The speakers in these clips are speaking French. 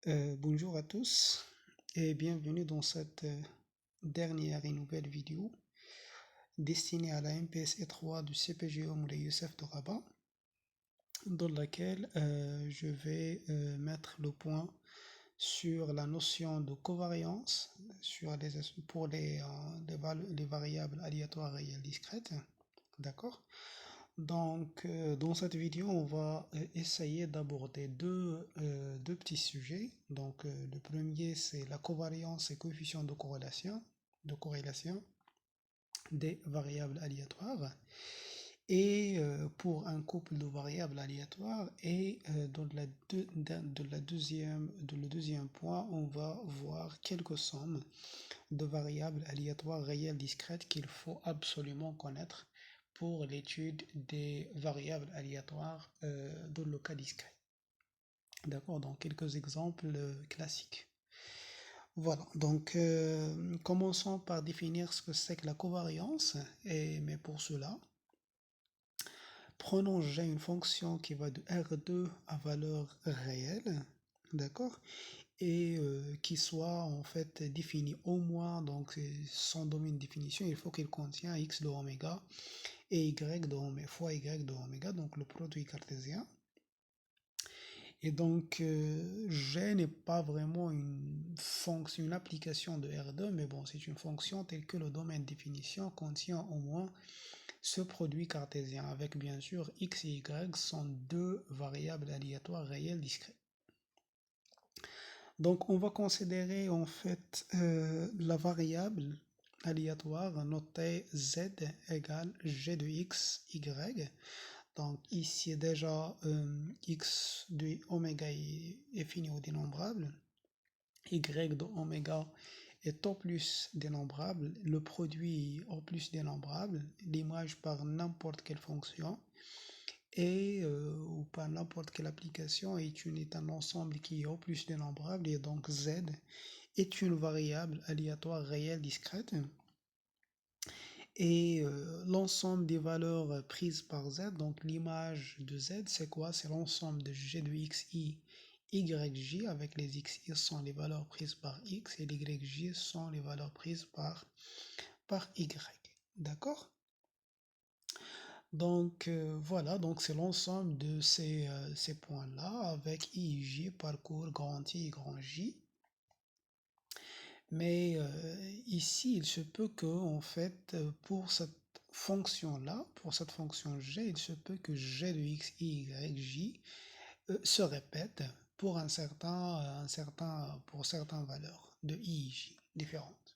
Bonjour à tous et bienvenue dans cette dernière et nouvelle vidéo destinée à la MPSE 3 du CPGE Moulay Youssef de Rabat, dans laquelle je vais mettre le point sur la notion de covariance pour les variables aléatoires réelles discrètes. D'accord? Donc, dans cette vidéo, on va essayer d'aborder deux petits sujets. Donc, le premier, c'est la covariance et coefficient de corrélation des variables aléatoires. Et pour un couple de variables aléatoires, et dans le deuxième point, on va voir quelques sommes de variables aléatoires réelles discrètes qu'il faut absolument connaître pour l'étude des variables aléatoires dans le cas discret. D'accord, donc quelques exemples classiques. Voilà, donc commençons par définir ce que c'est que la covariance, mais pour cela, prenons G une fonction qui va de R2 à valeur réelle, d'accord, et qui soit en fait définie au moins, donc son domaine de définition, il faut qu'il contient x de oméga et y de oméga fois y de oméga, donc le produit cartésien. Et donc G n'est pas vraiment une fonction, une application de R2, mais bon, c'est une fonction telle que le domaine de définition contient au moins ce produit cartésien, avec bien sûr x et y sont deux variables aléatoires réelles discrètes. Donc on va considérer en fait la variable aléatoire notée z égale g de x, y. Donc ici déjà x de oméga est fini au dénombrable, y de oméga est au plus dénombrable, le produit au plus dénombrable, l'image par n'importe quelle fonction, et ou par n'importe quelle application est un ensemble qui est au plus dénombrable, et donc z est une variable aléatoire réelle discrète. Et l'ensemble des valeurs prises par z, donc l'image de z, c'est quoi? C'est l'ensemble de g de xi, yj, avec les xi sont les valeurs prises par x et les yj sont les valeurs prises par y. D'accord? Donc voilà, donc c'est l'ensemble de ces points-là avec ij parcours grand I et grand J. Mais ici, il se peut que, en fait, pour cette fonction-là, pour cette fonction g, il se peut que g de x, y, j se répète pour pour certaines valeurs de i et j différentes.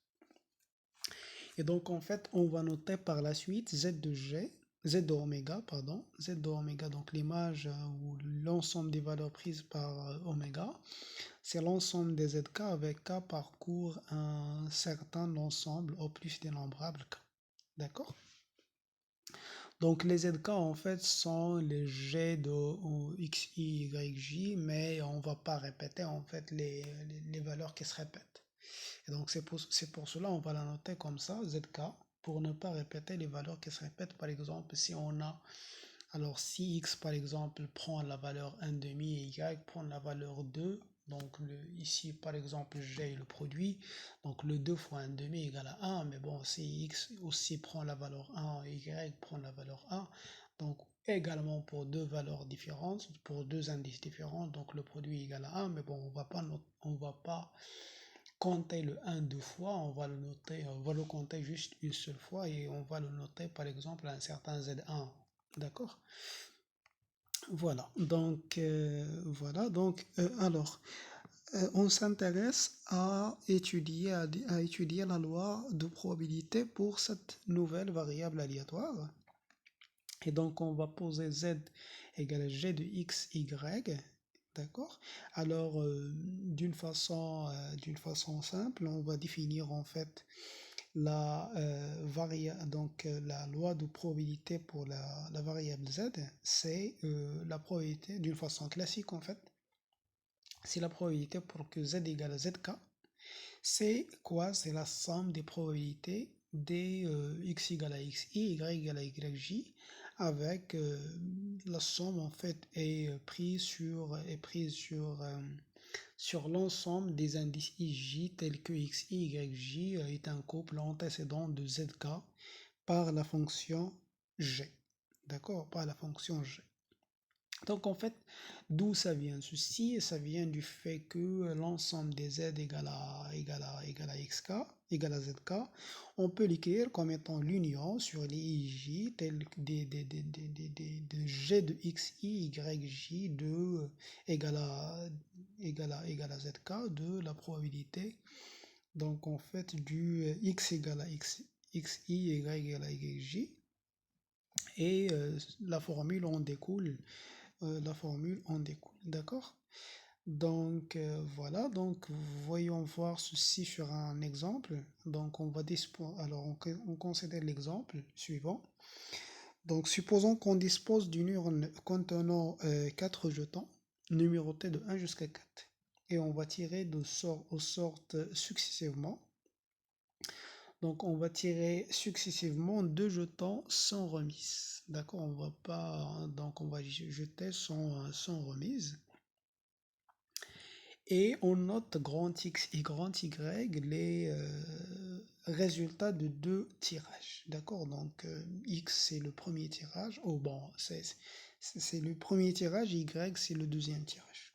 Et donc, en fait, on va noter par la suite z de oméga, pardon, z de oméga, donc l'image ou l'ensemble des valeurs prises par oméga, c'est l'ensemble des zk avec k parcourt un certain ensemble au plus dénombrable k. D'accord? Donc les zk en fait sont les g de x, y, j, mais on va pas répéter en fait les valeurs qui se répètent. Et donc c'est pour cela on va la noter comme ça, zk, pour ne pas répéter les valeurs qui se répètent. Par exemple, si on a, alors si x par exemple prend la valeur 1 demi et y prend la valeur 2, donc ici par exemple j'ai le produit, donc le 2 fois 1 demi égale à 1, mais bon si x aussi prend la valeur 1 et y prend la valeur 1, donc également pour deux valeurs différentes, pour deux indices différents, donc le produit égale à 1, mais bon on va pas compter le 1 deux fois, on va le compter juste une seule fois et on va le noter par exemple à un certain Z1. D'accord? Alors, on s'intéresse à étudier la loi de probabilité pour cette nouvelle variable aléatoire. Et donc, on va poser z égale g de x, y. D'accord? Alors, d'une façon simple, on va définir en fait la loi de probabilité pour la variable z, c'est la probabilité d'une façon classique en fait. C'est la probabilité pour que z égale à zk. C'est quoi? C'est la somme des probabilités des x égale à xi, y égale à yj, avec la somme en fait est prise sur sur l'ensemble des indices IJ tels que XI, YJ est un couple antécédent de ZK par la fonction G. D'accord? Par la fonction G. Donc en fait, d'où ça vient ceci? Ça vient du fait que l'ensemble des z égale à xk, égale à zk, on peut l'écrire comme étant l'union sur les ij tels que des g de xi, yj de égale à zk de la probabilité. Donc en fait du x égale à xi, y égale à yj. Et la formule en découle. D'accord? Donc voilà, donc voyons voir ceci sur un exemple. Donc on va alors on considère l'exemple suivant. Donc supposons qu'on dispose d'une urne contenant 4 jetons numérotés de 1 jusqu'à 4. Et on va tirer de sort aux sortes successivement. Donc on va tirer successivement 2 jetons sans remise. D'accord, on va pas, donc on va jeter sans remise. Et on note grand X et grand Y les résultats de 2 tirages. D'accord, donc X c'est le premier tirage. Oh bon, c'est le premier tirage, Y c'est le deuxième tirage.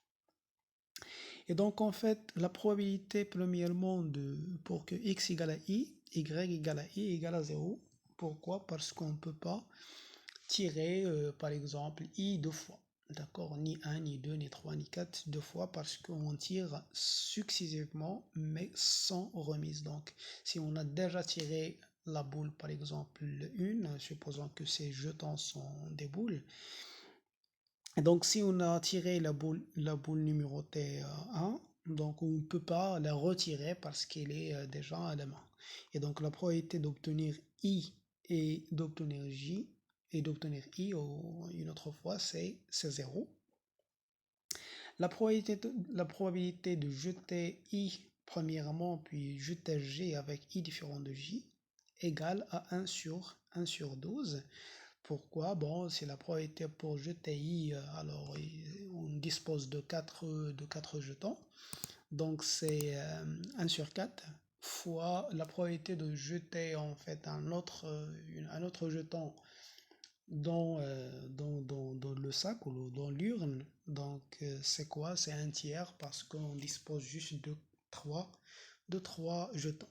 Et donc en fait, la probabilité premièrement pour que X égale à Y, Y égale à I égale à 0. Pourquoi? Parce qu'on ne peut pas tirer par exemple I deux fois. D'accord, ni 1, ni 2, ni 3, ni 4, deux fois parce qu'on tire successivement mais sans remise. Donc si on a déjà tiré la boule par exemple une, supposons que ces jetons sont des boules. Et donc si on a tiré la boule numérotée 1, donc on ne peut pas la retirer parce qu'elle est déjà à la main. Et donc la probabilité d'obtenir I et d'obtenir J et d'obtenir I une autre fois, c'est 0. La probabilité de jeter I premièrement, puis jeter G avec I différent de J, égale à 1 sur 12. Pourquoi? Bon, c'est la probabilité pour jeter I, alors on dispose de 4 jetons. Donc c'est 1 sur 4 fois la probabilité de jeter en fait un autre jeton dans le sac ou dans l'urne. Donc c'est quoi? C'est un tiers parce qu'on dispose juste de 3 jetons.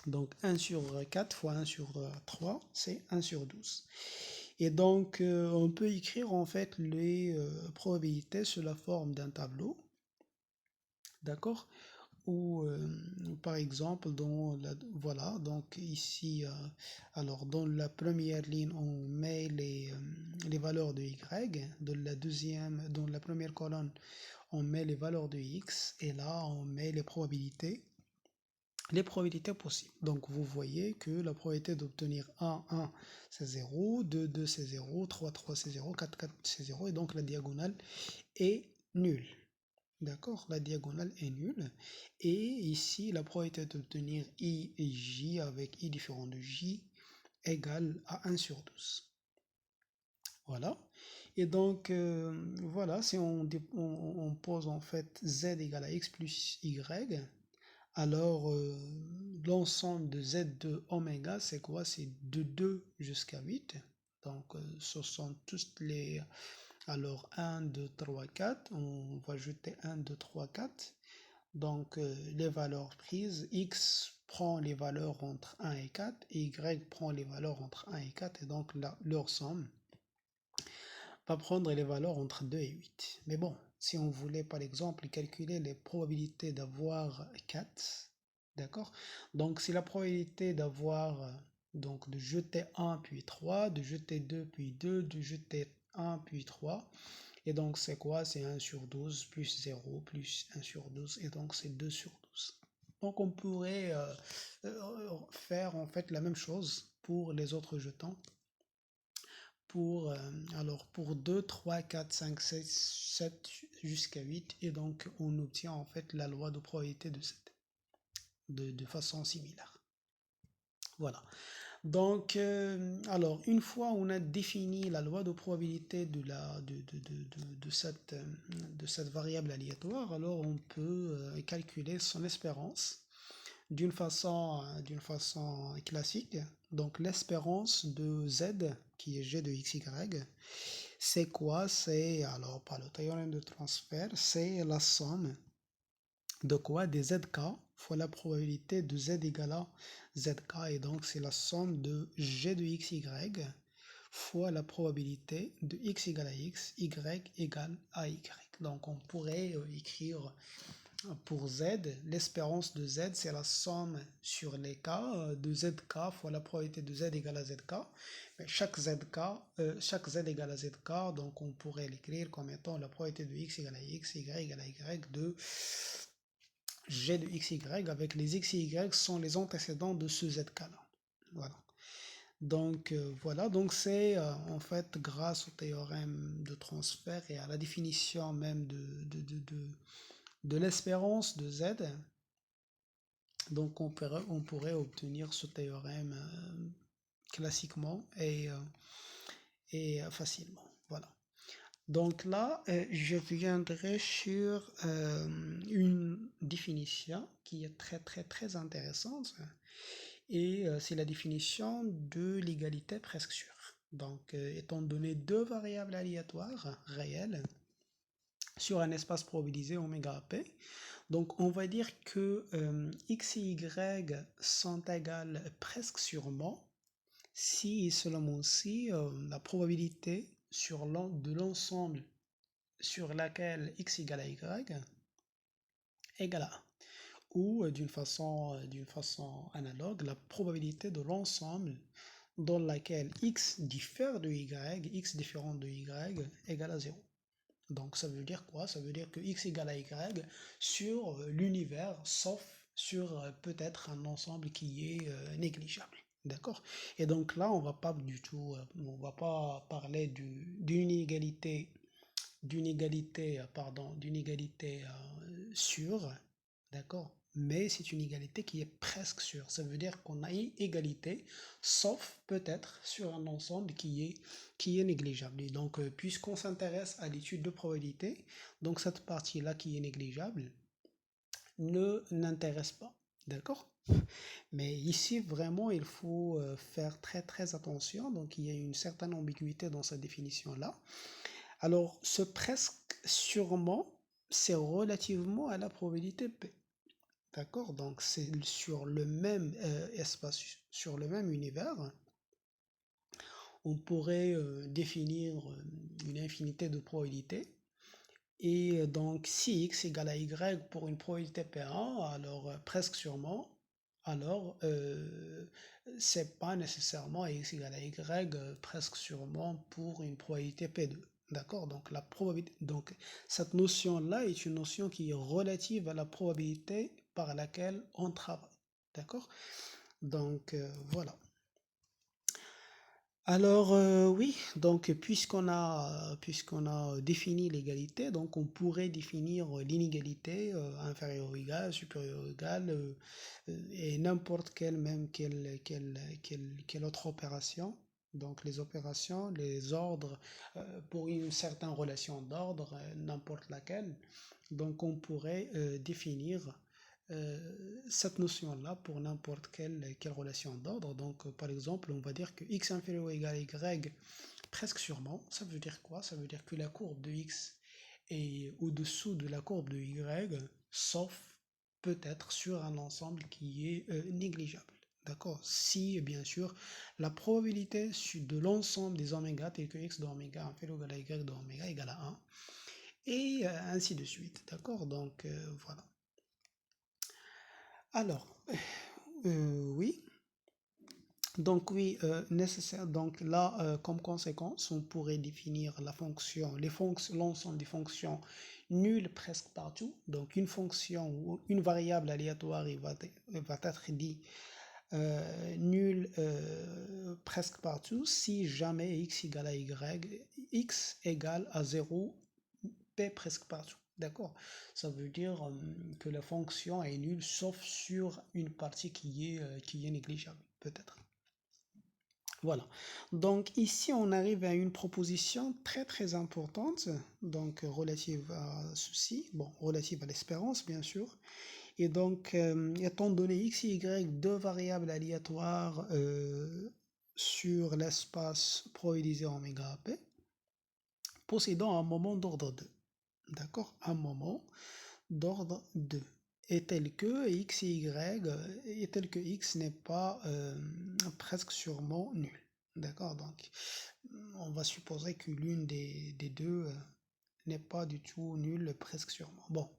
Donc 1 sur 4 fois 1 sur 3, c'est 1 sur 12. Et donc on peut écrire en fait les probabilités sous la forme d'un tableau. D'accord? Ou par exemple voilà, donc ici alors dans la première ligne on met les valeurs de y, dans la première colonne on met les valeurs de x et là on met les probabilités possibles. Donc vous voyez que la probabilité d'obtenir 1 c'est 0, 2 c'est 0, 3 c'est 0, 4 c'est 0 et donc la diagonale est nulle. D'accord, la diagonale est nulle. Et ici, la probabilité d'obtenir I et J avec I différent de J égale à 1 sur 12. Voilà. Et donc, voilà, si on pose en fait Z égale à X plus Y, alors l'ensemble de Z de oméga, c'est quoi? C'est de 2 jusqu'à 8. Donc, ce sont tous les... Alors 1, 2, 3, 4, on va jeter 1, 2, 3, 4. Donc les valeurs prises, x prend les valeurs entre 1 et 4, et y prend les valeurs entre 1 et 4, et donc leur somme va prendre les valeurs entre 2 et 8. Mais bon, si on voulait par exemple calculer les probabilités d'avoir 4, d'accord? Donc c'est la probabilité d'avoir, donc de jeter 1 puis 3, de jeter 2 puis 2, de jeter 1 puis 3. Et donc c'est quoi? C'est 1 sur 12 plus 0 plus 1 sur 12 et donc c'est 2 sur 12. Donc on pourrait faire en fait la même chose pour les autres jetons. Alors pour 2, 3, 4, 5, 6, 7 jusqu'à 8 et donc on obtient en fait la loi de probabilité de 7 de façon similaire. Voilà. Donc, alors, une fois on a défini la loi de probabilité de cette variable aléatoire, alors on peut calculer son espérance d'une façon classique. Donc, l'espérance de z, qui est g de xy, c'est quoi? C'est, alors, par le théorème de transfert, c'est la somme de quoi? Des zk fois la probabilité de z égale à zk, et donc c'est la somme de g de xy fois la probabilité de x égale à x, y égale à y. Donc on pourrait écrire pour z, l'espérance de z, c'est la somme sur les cas de zk fois la probabilité de z égale à zk. Mais chaque z égale à zk, donc on pourrait l'écrire comme étant la probabilité de x égale à x, y égale à y de g de xy, avec les x et y sont les antécédents de ce zk-là. Voilà. Donc voilà, donc c'est en fait grâce au théorème de transfert et à la définition même de l'espérance de z, donc on pourrait obtenir ce théorème classiquement et facilement. Voilà. Donc là, je viendrai sur une définition qui est très très très intéressante, et c'est la définition de l'égalité presque sûre. Donc, étant donné deux variables aléatoires réelles sur un espace probabilisé oméga p, donc on va dire que x et y sont égales presque sûrement si et seulement si la probabilité de l'ensemble sur laquelle x égale à y égale à 1. Ou d'une façon analogue, la probabilité de l'ensemble dans laquelle x diffère de y, x différent de y, égale à 0. Donc ça veut dire quoi? Ça veut dire que x égale à y sur l'univers, sauf sur peut-être un ensemble qui est négligeable. D'accord? Et donc là, on va pas du tout, on va pas parler d'une égalité sûre, d'accord? Mais c'est une égalité qui est presque sûre. Ça veut dire qu'on a une égalité, sauf peut-être sur un ensemble qui est négligeable. Et donc, puisqu'on s'intéresse à l'étude de probabilité, donc cette partie-là qui est négligeable ne n'intéresse pas. D'accord? Mais ici, vraiment, il faut faire très très attention. Donc, il y a une certaine ambiguïté dans cette définition-là. Alors, ce presque sûrement, c'est relativement à la probabilité P. D'accord? Donc, c'est sur le même espace, sur le même univers. On pourrait définir une infinité de probabilités. Et donc, si x égale à y pour une probabilité P1, alors presque sûrement, alors c'est pas nécessairement x égale à y presque sûrement pour une probabilité P2. D'accord? Donc, donc, cette notion-là est une notion qui est relative à la probabilité par laquelle on travaille. D'accord? Donc, voilà. Alors oui, donc puisqu'on a défini l'égalité, donc on pourrait définir l'inégalité inférieure ou égale, supérieure ou égale, et n'importe quelle autre opération. Donc les opérations, les ordres, pour une certaine relation d'ordre, n'importe laquelle. Donc on pourrait définir cette notion-là pour n'importe quelle relation d'ordre. Donc, par exemple, on va dire que x inférieur ou égal à y, presque sûrement, ça veut dire quoi? Ça veut dire que la courbe de x est au-dessous de la courbe de y, sauf peut-être sur un ensemble qui est négligeable. D'accord? Si, bien sûr, la probabilité de l'ensemble des oméga, tel que x de oméga inférieur ou égal à y de oméga égale à 1, et ainsi de suite. D'accord? Donc, voilà. Alors, oui, donc oui, nécessaire. Donc là, comme conséquence, on pourrait définir la fonction, l'ensemble des fonctions nulles presque partout. Donc une fonction ou une variable aléatoire va être dit nulle presque partout si jamais x égale à y, x égale à 0, p presque partout. D'accord? Ça veut dire que la fonction est nulle sauf sur une partie qui est négligeable, peut-être. Voilà. Donc ici, on arrive à une proposition très très importante, donc relative à ceci, bon, relative à l'espérance, bien sûr. Et donc, étant donné x et y, deux variables aléatoires sur l'espace probabilisé oméga p, possédant un moment d'ordre 2. D'accord? Un moment d'ordre 2. Et tel que x et y, et tel que x n'est pas presque sûrement nul. D'accord? Donc, on va supposer que l'une des deux n'est pas du tout nulle presque sûrement. Bon.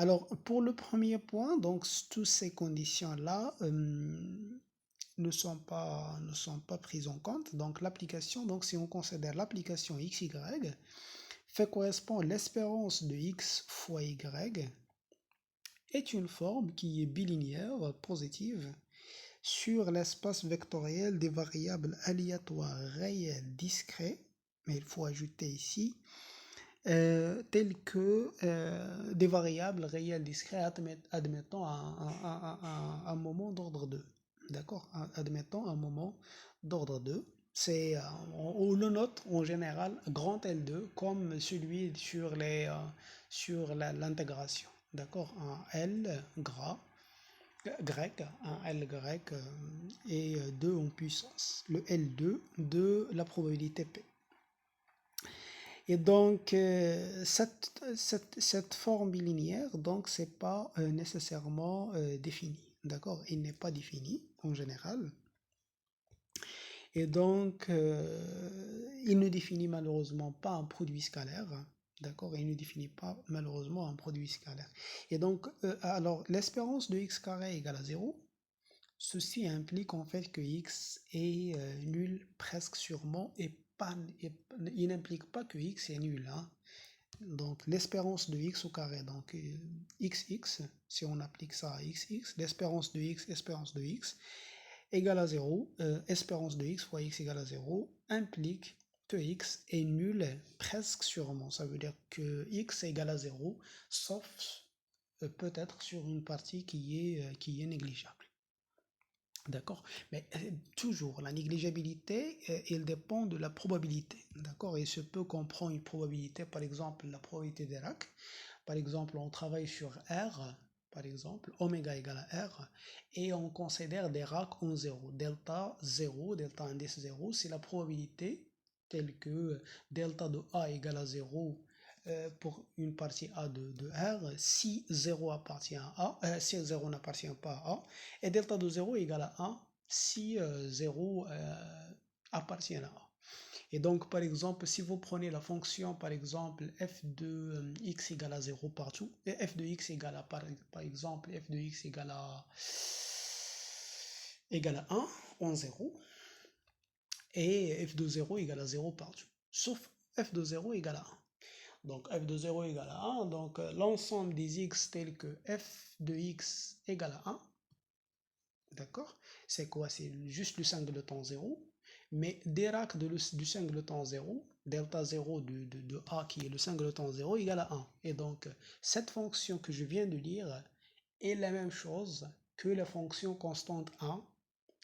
Alors, pour le premier point, donc, toutes ces conditions-là ne sont pas prises en compte. Donc, l'application, donc, si on considère l'application XY, fait correspondre l'espérance de x fois y est une forme qui est bilinéaire positive sur l'espace vectoriel des variables aléatoires réelles discrets, mais il faut ajouter ici, telles que des variables réelles discrètes admettant un moment d'ordre 2. D'accord? Admettant un moment d'ordre 2. C'est, on le note en général grand L2 comme celui sur l'intégration. D'accord? Un L grec, un L grec et 2 en puissance. Le L2 de la probabilité P. Et donc, cette forme bilinéaire, donc, c'est pas nécessairement défini. D'accord? Il n'est pas défini en général. Et donc, il ne définit malheureusement pas un produit scalaire. D'accord? Il ne définit pas malheureusement un produit scalaire. Et donc, alors, l'espérance de x carré égale à 0. Ceci implique en fait que x est nul presque sûrement et pas, il n'implique pas que x est nul. Hein. Donc l'espérance de x au carré, donc xx, si on applique ça à xx, l'espérance de x, espérance de x, égale à 0, espérance de x fois x égale à 0, implique que x est nul presque sûrement. Ça veut dire que x égale à 0, sauf peut-être sur une partie qui est négligeable. D'accord? Mais toujours, la négligibilité, il dépend de la probabilité. D'accord? Il se peut qu'on prend une probabilité, par exemple, la probabilité d'Irac. Par exemple, on travaille sur R, par exemple, oméga égale à R, et on considère des racks en 0. Delta 0, delta indice 0, c'est la probabilité telle que delta de A égale à 0 pour une partie A de R, si 0 appartient à A, si 0 n'appartient pas à A, et delta de 0 égale à 1 si 0 appartient à A. Et donc, par exemple, si vous prenez la fonction, par exemple, f de x égale à 0 partout, et f de x égale à, par exemple, f de x égale à 1 en 0, et f de 0 égale à 0 partout, sauf f de 0 égale à 1. Donc f de 0 égale à 1, donc l'ensemble des x tels que f de x égale à 1, d'accord? C'est quoi? C'est juste le singleton 0, mais Dirac du singleton 0, delta 0 de A qui est le singleton 0 égale à 1. Et donc cette fonction que je viens de lire est la même chose que la fonction constante 1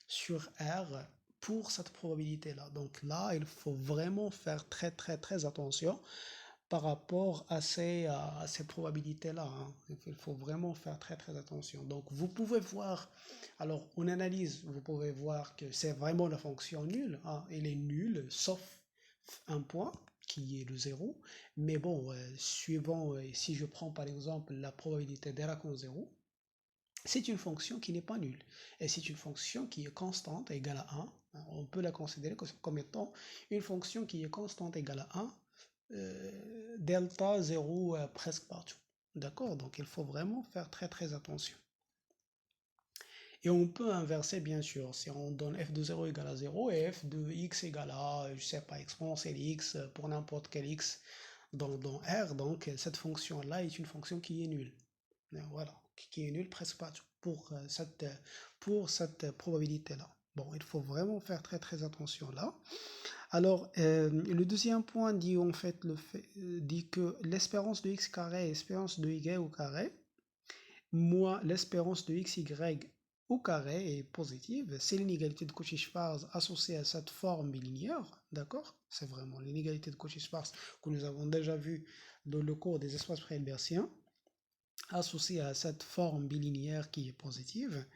sur R pour cette probabilité-là. Donc là, il faut vraiment faire très très très attention par rapport à ces probabilités-là. Hein. Il faut vraiment faire très très attention. Donc vous pouvez voir, alors en analyse, vous pouvez voir que c'est vraiment la fonction nulle. Hein. Elle est nulle, sauf un point qui est le 0. Mais bon, suivant, si je prends par exemple la probabilité d'Irac en 0, c'est une fonction qui n'est pas nulle. Et c'est une fonction qui est constante égale à 1. On peut la considérer comme étant une fonction qui est constante égale à 1, delta 0 presque partout. D'accord? Donc il faut vraiment faire très très attention. Et on peut inverser bien sûr, si on donne f de 0 égale à 0 et f de x égale à, je sais pas, exponentielle x pour n'importe quel x dans R, donc cette fonction-là est une fonction qui est nulle. Voilà, qui est nulle presque partout pour cette probabilité-là. Bon, il faut vraiment faire très très attention là. Alors, le deuxième point dit en fait, dit que l'espérance de x carré et l'espérance de y au carré, moins l'espérance de xy au carré est positive, c'est l'inégalité de Cauchy-Schwarz associée à cette forme bilinéaire, d'accord? C'est vraiment l'inégalité de Cauchy-Schwarz que nous avons déjà vue dans le cours des espaces pré-hilbertiens, associée à cette forme bilinéaire qui est positive.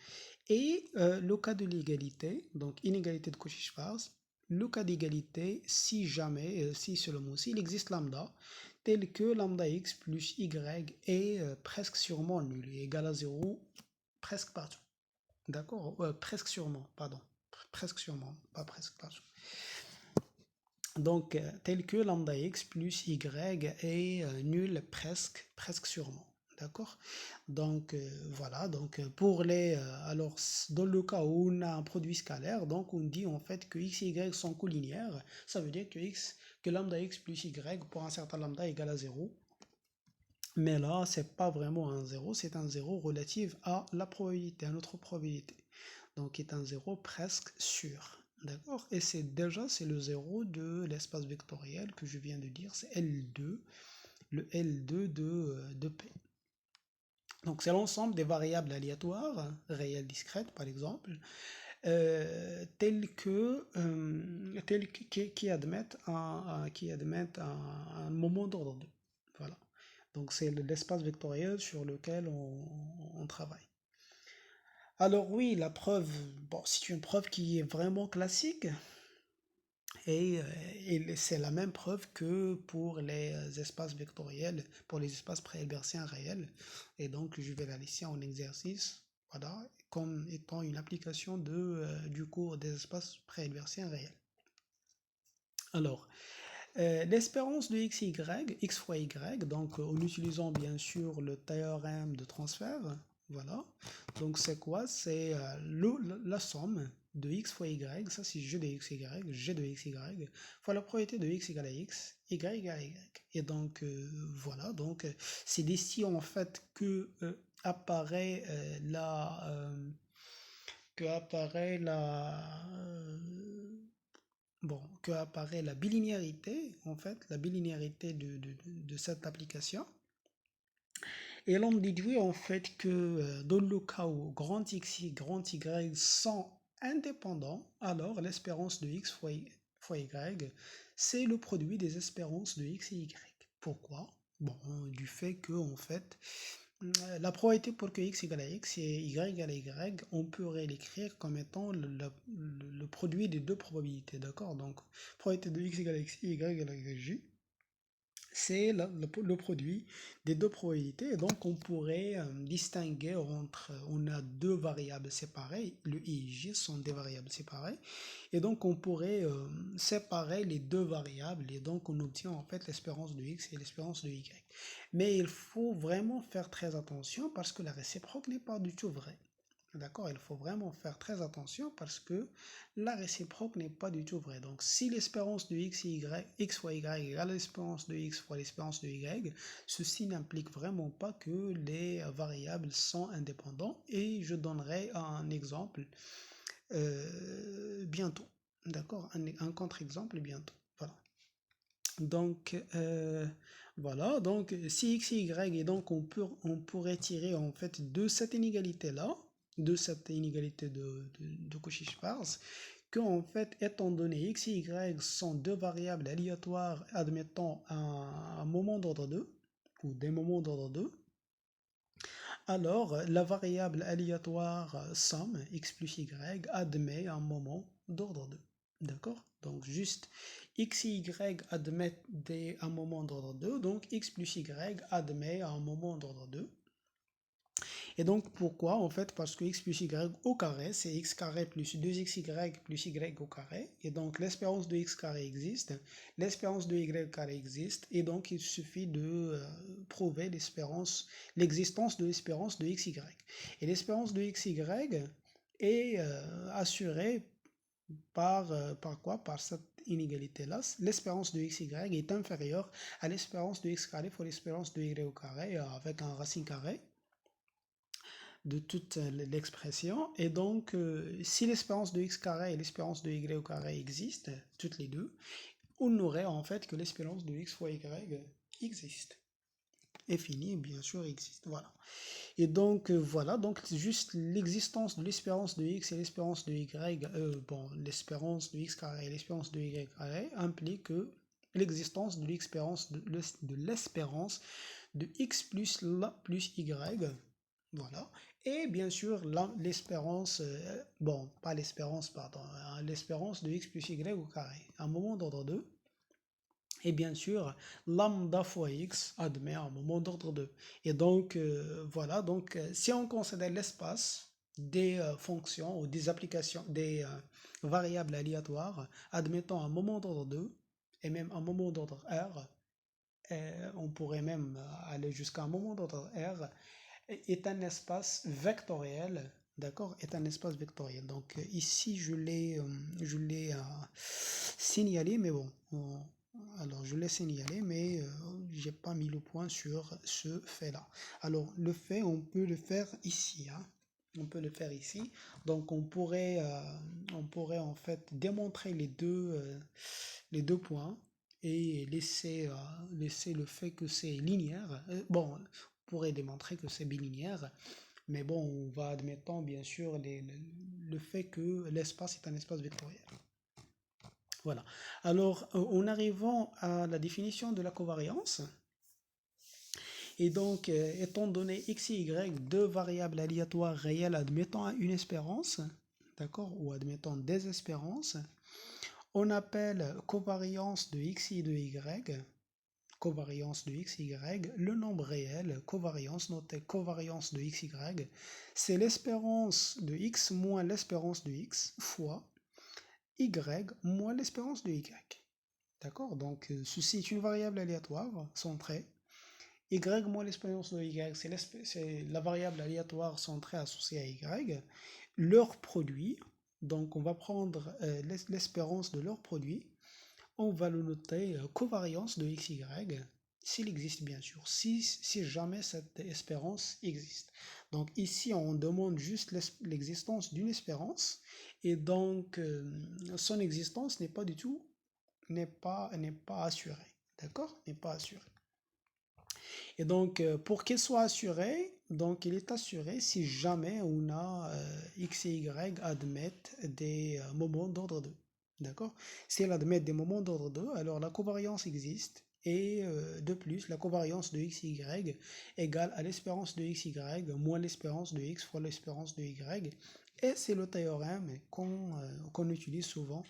Et le cas de l'égalité, donc inégalité de Cauchy-Schwarz, le cas d'égalité, si jamais, si seulement s'il existe lambda, tel que lambda x plus y est presque sûrement nul, est égal à 0 presque partout. D'accord? Presque sûrement, pardon. Presque sûrement, pas presque partout. Donc, tel que lambda x plus y est nul presque sûrement. D'accord? Donc, voilà. Donc, pour les. Alors, dans le cas où on a un produit scalaire, donc on dit en fait que x et y sont collinéaires. Ça veut dire que lambda x plus y pour un certain lambda égale à 0. Mais là, c'est pas vraiment un 0, c'est un 0 relatif à la probabilité, à notre probabilité. Donc, est un 0 presque sûr. D'accord? Et c'est le 0 de l'espace vectoriel que je viens de dire, c'est L2, le L2 de P. Donc, c'est l'ensemble des variables aléatoires, réelles discrètes par exemple, qui admettent un moment d'ordre 2. Voilà. Donc, c'est l'espace vectoriel sur lequel on travaille. Alors oui, la preuve, bon, c'est une preuve qui est vraiment classique et, c'est la même preuve que pour les espaces vectoriels, pour les espaces pré-hilbertiens réels. Et donc je vais la laisser en exercice, voilà, comme étant une application du cours des espaces pré-hilbertiens réels. Alors, l'espérance de x fois y, donc en utilisant bien sûr le théorème de transfert, voilà. Donc c'est quoi? C'est la somme de x fois y, ça c'est g de x, y, g de x, y, fois la probabilité de x égale à x, y égale à y. Et donc voilà, donc c'est d'ici en fait que apparaît que apparaît la bilinéarité, en fait, la bilinéarité de cette application. Et l'on déduit en fait que dans le cas où grand x et grand y sont indépendants, alors l'espérance de x fois y, c'est le produit des espérances de x et y. Pourquoi? Bon, du fait que en fait, la probabilité pour que x égale à x et y égale à y, on pourrait l'écrire comme étant le produit des deux probabilités, d'accord? Donc, probabilité de x égale à x et y égale à y, c'est le produit des deux probabilités. Et donc, on pourrait distinguer entre, on a deux variables séparées, le i et j sont des variables séparées. Et donc, on pourrait séparer les deux variables et donc on obtient en fait l'espérance de x et l'espérance de y. Mais il faut vraiment faire très attention parce que la réciproque n'est pas du tout vraie. D'accord? Il faut vraiment faire très attention parce que la réciproque n'est pas du tout vraie. Donc, si l'espérance de x fois y égale à l'espérance de x fois l'espérance de y, ceci n'implique vraiment pas que les variables sont indépendantes. Et je donnerai un exemple bientôt. D'accord? Un contre-exemple bientôt. Voilà. Donc, voilà. Donc, si x et y, et donc on pourrait tirer en fait de cette inégalité-là, de cette inégalité de Cauchy-Schwarz, que en fait, étant donné x et y sont deux variables aléatoires admettant un moment d'ordre 2, ou des moments d'ordre 2, alors la variable aléatoire somme x plus y admet un moment d'ordre 2. D'accord? Donc juste x et y admettent un moment d'ordre 2, donc x plus y admet un moment d'ordre 2. Et donc pourquoi? En fait parce que x plus y au carré, c'est x carré plus 2xy plus y au carré. Et donc l'espérance de x carré existe, l'espérance de y carré existe, et donc il suffit de prouver l'existence de l'espérance de xy. Et l'espérance de xy est assurée par quoi? Par cette inégalité-là. L'espérance de xy est inférieure à l'espérance de x carré fois l'espérance de y au carré avec un racine carré de toute l'expression. Et donc, si l'espérance de x carré et l'espérance de y au carré existent, toutes les deux, on aurait en fait que l'espérance de x fois y existe. est fini, bien sûr, existe. Voilà. Et donc, voilà, donc c'est juste l'existence de l'espérance de x et l'espérance de y, bon, l'espérance de x carré et l'espérance de y carré implique que l'existence de l'expérience de l'espérance de x plus la plus y, voilà. Et bien sûr, l'espérance, bon, pas l'espérance, pardon, l'espérance de x plus y au carré, un moment d'ordre 2. Et bien sûr, lambda fois x admet un moment d'ordre 2. Et donc, voilà, donc si on considère l'espace des fonctions ou des applications, des variables aléatoires admettant un moment d'ordre 2 et même un moment d'ordre r, on pourrait même aller jusqu'à un moment d'ordre r, est un espace vectoriel, d'accord, est un espace vectoriel. Donc ici, je l'ai signalé, mais bon, alors je l'ai signalé, mais j'ai pas mis le point sur ce fait-là. Alors le fait, on peut le faire ici, hein. On peut le faire ici. Donc on pourrait en fait démontrer les deux points et laisser le fait que c'est linéaire. Bon, on pourrait démontrer que c'est bilinéaire, mais bon, on va admettant bien sûr le fait que l'espace est un espace vectoriel. Voilà. Alors, en arrivant à la définition de la covariance, et donc, étant donné x et y, deux variables aléatoires réelles admettant une espérance, d'accord, ou admettant des espérances, on appelle covariance de x et de y, covariance de x, y, le nombre réel, covariance, notez covariance de x, y, c'est l'espérance de x moins l'espérance de x fois y moins l'espérance de y. D'accord? Donc, ceci est une variable aléatoire centrée. Y moins l'espérance de y, c'est la variable aléatoire centrée associée à y. Leur produit, donc on va prendre l'espérance de leur produit, on va le noter covariance de x, y, s'il existe bien sûr, si jamais cette espérance existe. Donc ici, on demande juste l'existence d'une espérance, et donc son existence n'est pas du tout, n'est pas assurée. D'accord? N'est pas assurée. Et donc, pour qu'il soit assuré, donc il est assuré si jamais on a x et y admettent des moments d'ordre 2. D'accord? Si elle admet des moments d'ordre 2, alors la covariance existe. Et de plus, la covariance de x et y égale à l'espérance de x, y moins l'espérance de x fois l'espérance de y. Et c'est le théorème qu'on utilise souvent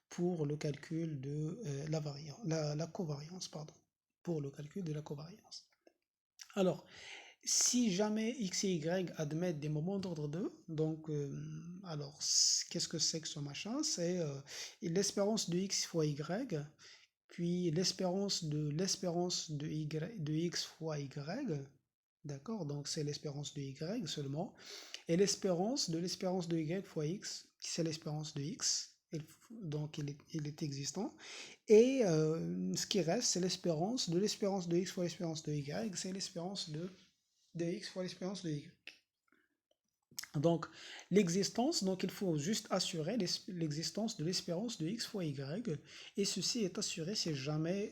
pour le calcul de la covariance, pardon, pour le calcul de la covariance. Alors, si jamais x et y admettent des moments d'ordre 2, donc, alors, qu'est-ce que c'est que ce machin? C'est l'espérance de x fois y, puis l'espérance de x fois y, d'accord? Donc, c'est l'espérance de y seulement, et l'espérance de y fois x, c'est l'espérance de x, donc il est existant, et ce qui reste, c'est l'espérance de x fois l'espérance de y, c'est l'espérance de x fois l'espérance de y. Donc, l'existence, donc il faut juste assurer l'existence de l'espérance de x fois y, et ceci est assuré si jamais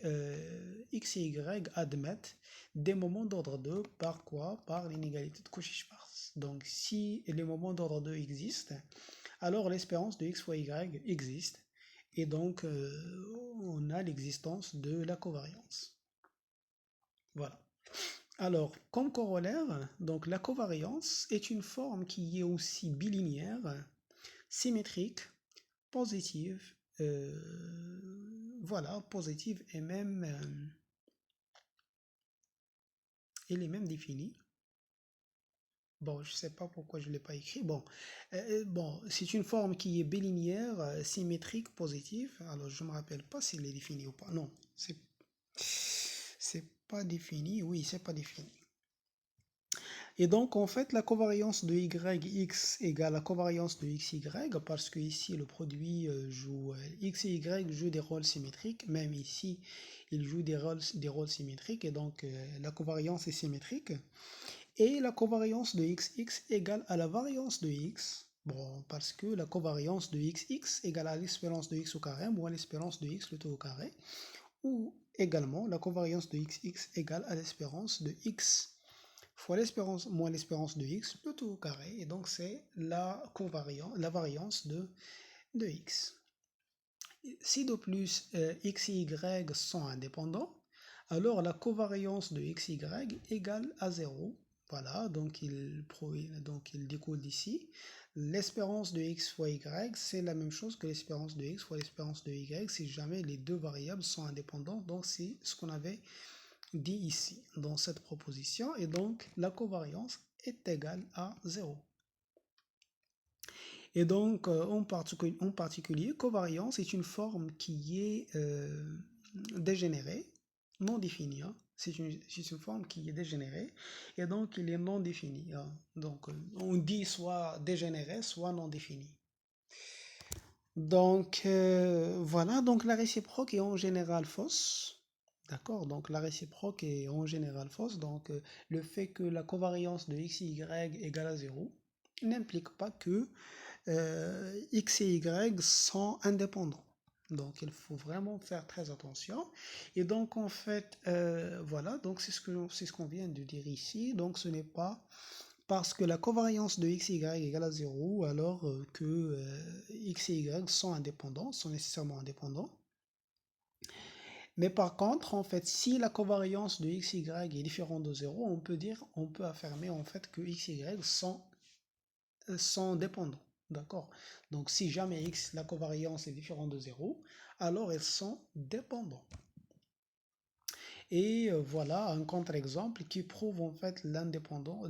x et y admettent des moments d'ordre 2 par quoi? Par l'inégalité de Cauchy-Schwarz. Donc, si les moments d'ordre 2 existent, alors l'espérance de x fois y existe, et donc on a l'existence de la covariance. Voilà. Alors, comme corollaire, donc la covariance est une forme qui est aussi bilinéaire, symétrique, positive, voilà, positive et même, elle est même définie. Bon, je ne sais pas pourquoi je ne l'ai pas écrit. Bon, bon, c'est une forme qui est bilinéaire, symétrique, positive. Alors, je ne me rappelle pas s'il est défini ou pas. Non, c'est pas défini. Oui, c'est pas défini. Et donc, en fait, la covariance de yx égale la covariance de xy, parce que ici, le produit joue, x et y jouent des rôles symétriques, même ici, ils jouent des rôles symétriques, et donc la covariance est symétrique. Et la covariance de xx égale à la variance de x, bon, parce que la covariance de xx égale à l'espérance de x au carré moins l'espérance de x le tout au carré, également la covariance de xx égale à l'espérance de x fois l'espérance moins l'espérance de x, le tout au carré. Et donc, c'est la variance de x. Si de plus x et y sont indépendants, alors la covariance de x, y égale à 0. Voilà, donc il découle d'ici. L'espérance de x fois y, c'est la même chose que l'espérance de x fois l'espérance de y si jamais les deux variables sont indépendantes. Donc, c'est ce qu'on avait dit ici dans cette proposition. Et donc, la covariance est égale à 0. Et donc, en particulier, covariance est une forme qui est dégénérée, non définie. Hein. C'est une forme qui est dégénérée et donc il est non défini. Hein. Donc, on dit soit dégénéré, soit non défini. Donc, voilà, donc la réciproque est en général fausse. D'accord, donc la réciproque est en général fausse. Donc, le fait que la covariance de x et y égale à 0 n'implique pas que x et y sont indépendants. Donc, il faut vraiment faire très attention. Et donc, en fait, voilà, donc c'est ce qu'on vient de dire ici. Donc, ce n'est pas parce que la covariance de x et y égale à 0, alors que x et y sont indépendants, sont nécessairement indépendants. Mais par contre, en fait, si la covariance de x et y est différente de 0, on peut affirmer en fait que x et y sont dépendants. D'accord? Donc, si jamais x, la covariance est différente de 0, alors elles sont dépendants. Et voilà un contre-exemple qui prouve en fait l'indépendant, dans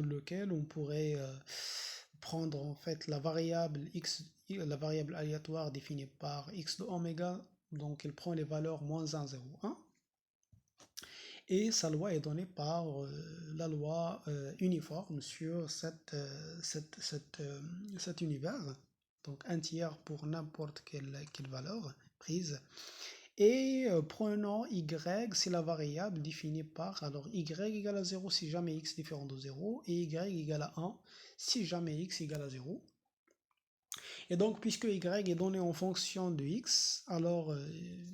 lequel on pourrait prendre en fait la variable x, la variable aléatoire définie par x de oméga, donc elle prend les valeurs moins 1, 0, 1. Et sa loi est donnée par la loi uniforme sur cet univers. Donc un tiers pour n'importe quelle valeur prise. Et prenons y, c'est la variable définie par, alors y égale à 0 si jamais x différent de 0, et y égale à 1 si jamais x égale à 0. Et donc, puisque y est donné en fonction de x, alors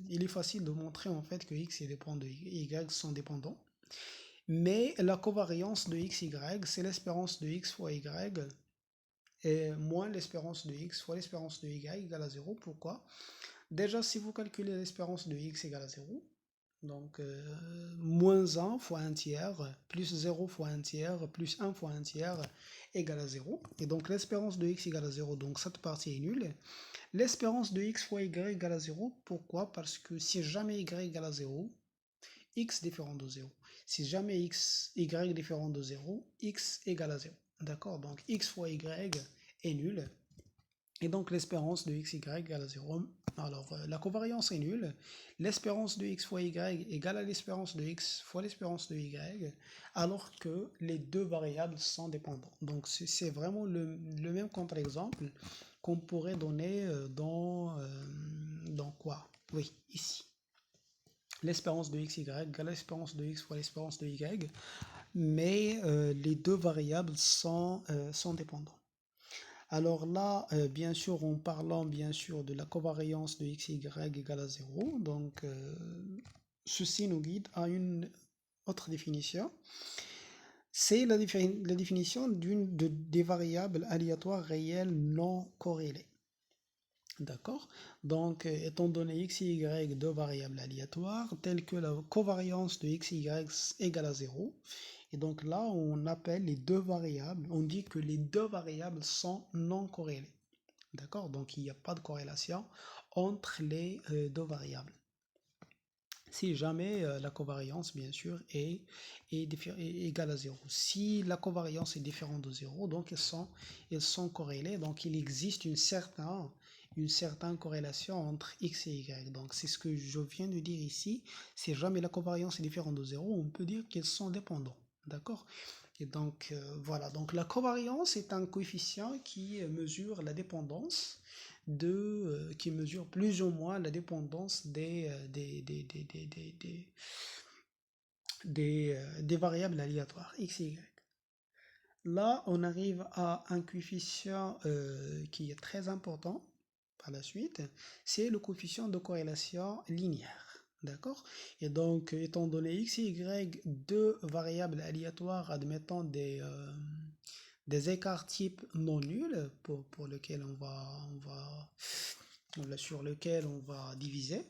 il est facile de montrer en fait que x et y sont dépendants. Mais la covariance de x, y, c'est l'espérance de x fois y, et moins l'espérance de x fois l'espérance de y égale à 0. Pourquoi? Déjà, si vous calculez l'espérance de x égale à 0, donc moins 1 fois 1 tiers, plus 0 fois 1 tiers, plus 1 fois 1 tiers égale à 0. Et donc l'espérance de x égale à 0, donc cette partie est nulle. L'espérance de x fois y égale à 0, pourquoi? Parce que si jamais y égale à 0, x différent de 0. Si jamais y différent de 0, x égale à 0. D'accord? Donc x fois y est nul. Et donc l'espérance de x, y égale à 0. Alors la covariance est nulle. L'espérance de x fois y égale à l'espérance de x fois l'espérance de y, alors que les deux variables sont dépendantes. Donc c'est vraiment le même contre-exemple qu'on pourrait donner dans quoi? Oui, ici. L'espérance de x, y égale à l'espérance de x fois l'espérance de y, mais les deux variables sont dépendantes. Alors là, bien sûr, en parlant bien sûr de la covariance de x et y égale à 0, donc ceci nous guide à une autre définition. C'est la définition des variables aléatoires réelles non corrélées. D'accord? Donc, étant donné x et y deux variables aléatoires, telles que la covariance de x et y égale à 0, et donc là, on appelle les deux variables, on dit que les deux variables sont non corrélées. D'accord? Donc, il n'y a pas de corrélation entre les deux variables. Si jamais la covariance, bien sûr, est égale à 0. Si la covariance est différente de 0, donc elles sont corrélées. Donc, il existe une certaine corrélation entre x et y. Donc, c'est ce que je viens de dire ici. Si jamais la covariance est différente de 0, on peut dire qu'elles sont dépendantes. D'accord? Et donc, voilà. Donc, la covariance est un coefficient qui mesure la dépendance qui mesure plus ou moins la dépendance des variables aléatoires, x et y. Là, on arrive à un coefficient qui est très important par la suite, c'est le coefficient de corrélation linéaire. D'accord? Et donc, étant donné x et y, deux variables aléatoires admettant des écarts type non nuls pour lesquels sur lequel on va diviser.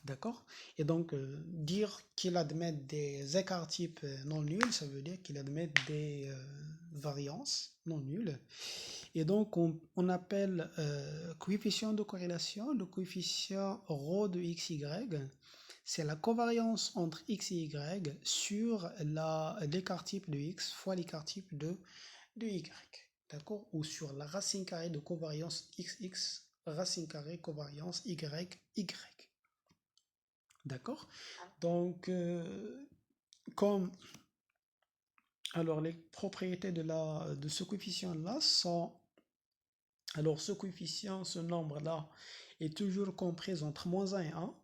D'accord? Et donc, dire qu'il admet des écarts type non nuls, ça veut dire qu'il admet des variances non nulles. Et donc, on appelle coefficient de corrélation le coefficient ρ de xy. C'est la covariance entre x et y sur l'écart type de x fois l'écart type de y. D'accord? Ou sur la racine carrée de covariance xx, racine carrée covariance y, y. D'accord? Donc, comme alors les propriétés de ce coefficient-là sont, alors ce coefficient, ce nombre-là est toujours compris entre moins 1 et 1,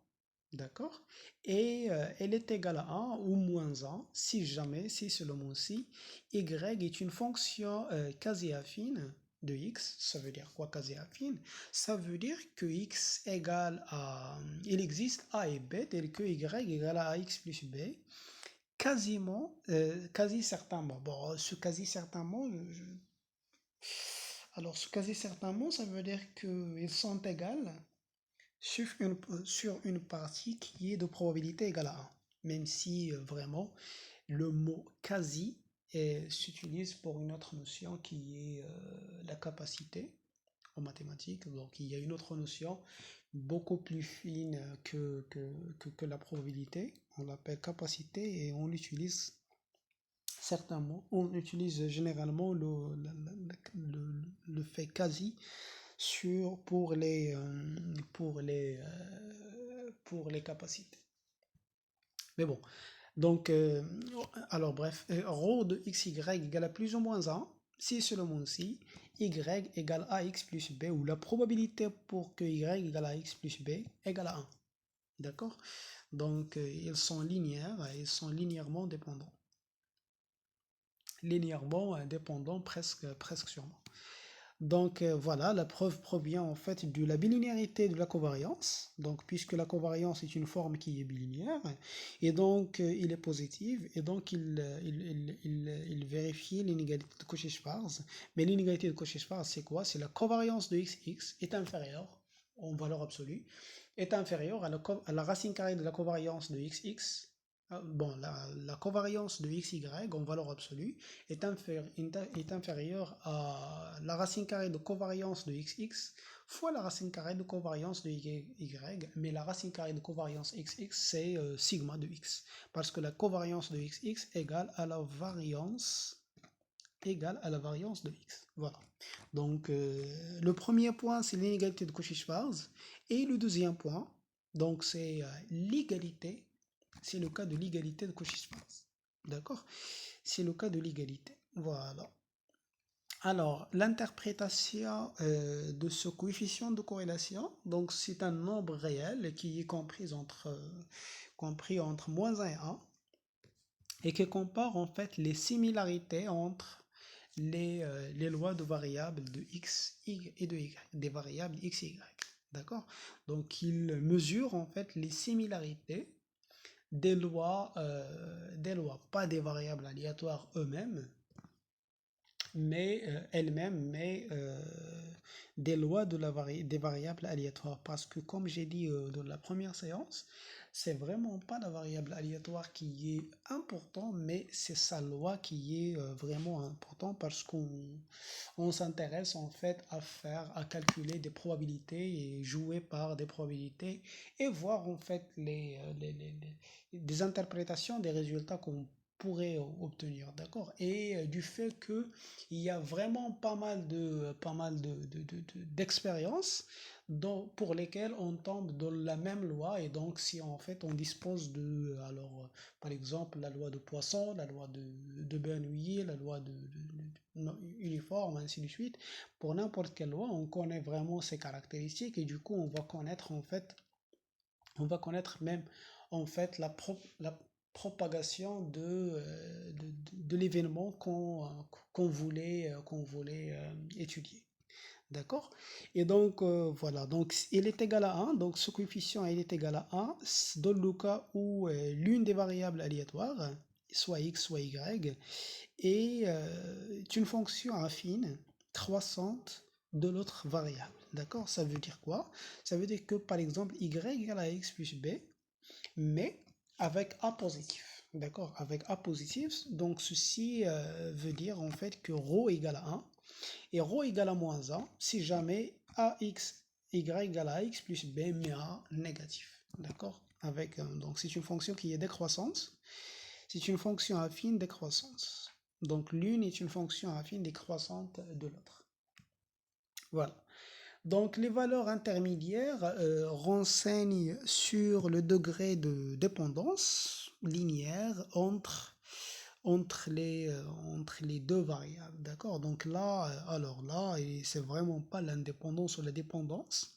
d'accord? Et elle est égale à 1 ou moins 1 si jamais, si seulement si, y est une fonction quasi-affine de x. Ça veut dire quoi quasi-affine? Ça veut dire que x égale à, il existe a et b tel que y égale à ax plus b quasiment, quasi certainement. Bon, ce quasi certainement, alors ce quasi certainement, ça veut dire qu'ils sont égales sur une partie qui est de probabilité égale à 1. Même si vraiment le mot quasi s'utilise pour une autre notion qui est la capacité en mathématiques. Donc il y a une autre notion beaucoup plus fine que la probabilité. On l'appelle capacité et on l'utilise certainement. On utilise généralement le fait quasi pour pour les capacités. Mais bon, donc, alors bref, ρ de xy égale à plus ou moins 1, si seulement si, y égale à x plus b, ou la probabilité pour que y égale à x plus b égale à 1. D'accord? Donc, ils sont linéaires, ils sont linéairement dépendants. Linéairement dépendants presque sûrement. Donc voilà, la preuve provient en fait de la bilinéarité de la covariance. Donc puisque la covariance est une forme qui est bilinéaire, et donc il est positif, et donc il vérifie l'inégalité de Cauchy-Schwarz. Mais l'inégalité de Cauchy-Schwarz, c'est quoi? C'est la covariance de xx est inférieure, en valeur absolue, est inférieure à la racine carrée de la covariance de xx. Bon, la covariance de xy en valeur absolue est inférieure à la racine carrée de covariance de xx fois la racine carrée de covariance de y, mais la racine carrée de covariance xx c'est sigma de x, parce que la covariance de xx égale à la variance de x. Voilà. Donc le premier point c'est l'inégalité de Cauchy-Schwarz, et le deuxième point, donc c'est l'égalité. C'est le cas de l'égalité de Cauchy-Schwarz. D'accord? C'est le cas de l'égalité. Voilà. Alors, l'interprétation de ce coefficient de corrélation, donc c'est un nombre réel qui est compris entre moins 1 et 1, et qui compare en fait les similarités entre les lois de variables de x et de y, des variables x et y. D'accord? Donc, il mesure en fait les similarités des lois, pas des variables aléatoires eux-mêmes, mais elles-mêmes, mais des lois des variables aléatoires. Parce que comme j'ai dit dans la première séance, c'est vraiment pas la variable aléatoire qui est important, mais c'est sa loi qui est vraiment important, parce qu'on s'intéresse en fait à calculer des probabilités et jouer par des probabilités et voir en fait des interprétations des résultats qu'on pourrait obtenir, d'accord? Et du fait que il y a vraiment d'expériences pour lesquelles on tombe dans la même loi, et donc si en fait on dispose par exemple la loi de Poisson, la loi de Bernoulli, la loi uniforme, ainsi de suite, pour n'importe quelle loi on connaît vraiment ses caractéristiques, et du coup on va connaître même en fait la propagation de l'événement qu'on voulait étudier. D'accord? Et donc, voilà, donc il est égal à 1, donc ce coefficient il est égal à 1 dans le cas où l'une des variables aléatoires, soit x, soit y, est une fonction affine croissante de l'autre variable. D'accord? Ça veut dire quoi? Ça veut dire que par exemple y égale à x plus b, mais avec a positif. D'accord? Avec a positif, donc ceci veut dire en fait que ρ égale à 1 et ρ égale à moins 1 si jamais ax, y égale à x plus b, mais a négatif. D'accord? Avec, donc c'est une fonction qui est décroissante. C'est une fonction affine décroissante. Donc l'une est une fonction affine décroissante de l'autre. Voilà. Donc les valeurs intermédiaires renseignent sur le degré de dépendance linéaire entre les deux variables. D'accord? Donc là, alors là, c'est vraiment pas l'indépendance ou la dépendance,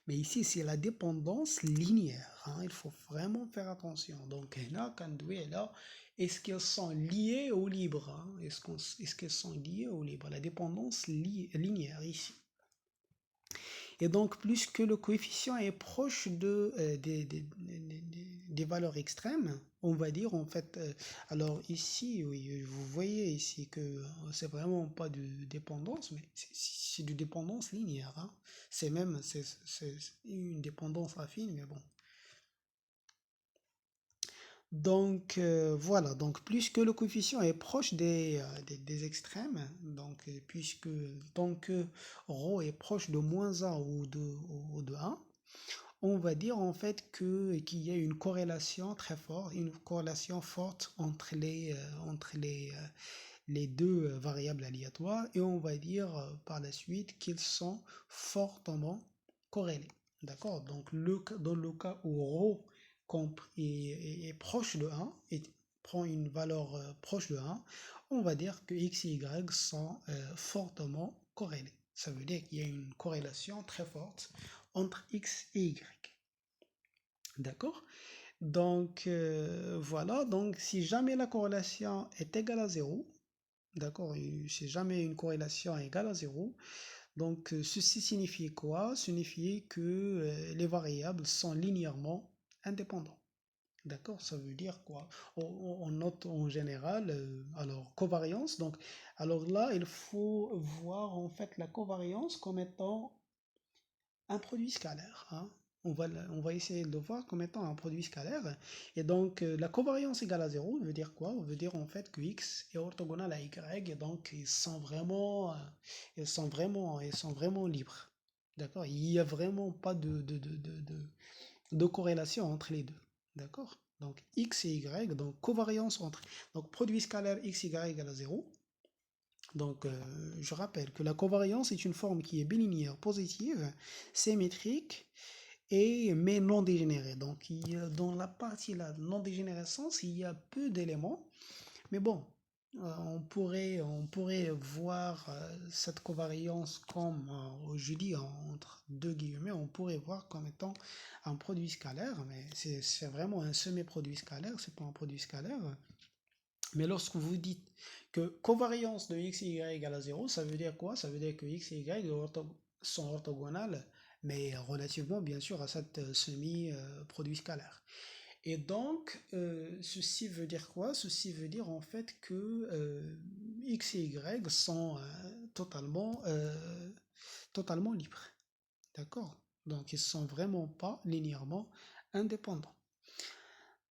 mais ici c'est la dépendance linéaire. Hein, il faut vraiment faire attention. Donc là, quand là, est-ce qu'elles sont liées ou libres? Hein? Est-ce qu'elles sont liées ou libres? La dépendance linéaire ici. Et donc, plus que le coefficient est proche des valeurs extrêmes, on va dire en fait, alors ici, oui, vous voyez ici que c'est vraiment pas de dépendance, mais c'est de dépendance linéaire. Hein. C'est une dépendance affine, mais bon. Donc voilà, donc puisque le coefficient est proche des extrêmes, donc puisque tant que ρ est proche de moins 1 ou de 1, on va dire en fait qu'il y a une corrélation très forte, une corrélation forte entre les deux variables aléatoires et on va dire par la suite qu'ils sont fortement corrélés. D'accord? Donc dans le cas où ρ est proche de 1 et prend une valeur proche de 1, on va dire que x et y sont fortement corrélés. Ça veut dire qu'il y a une corrélation très forte entre x et y. D'accord? Donc voilà, donc si jamais la corrélation est égale à 0, d'accord, si jamais une corrélation est égale à 0, donc ceci signifie quoi? Signifie que les variables sont linéairement indépendantes. D'accord, ça veut dire quoi? On note en général, alors covariance. Donc, alors là, il faut voir en fait la covariance comme étant un produit scalaire. Hein. On va essayer de le voir comme étant un produit scalaire. Et donc, la covariance égale à 0 veut dire quoi? Veut dire en fait que x est orthogonal à y. Et donc, ils sont vraiment libres. D'accord? Il n'y a vraiment pas de corrélation entre les deux. D'accord? Donc x et y, donc covariance entre, donc produit scalaire x, y égale à 0. Donc je rappelle que la covariance est une forme qui est bilinéaire positive, symétrique, et mais non dégénérée. Donc dans la partie là, non dégénérescence, il y a peu d'éléments, mais bon, on pourrait voir cette covariance comme, je dis entre deux guillemets, on pourrait voir comme étant un produit scalaire, mais c'est vraiment un semi-produit scalaire, c'est pas un produit scalaire. Mais lorsque vous dites que covariance de x et y égale à 0, ça veut dire quoi? Ça veut dire que x et y sont orthogonales, mais relativement bien sûr à cette semi-produit scalaire. Et donc, ceci veut dire quoi? Ceci veut dire en fait que x et y sont totalement libres. D'accord? Donc, ils ne sont vraiment pas linéairement indépendants.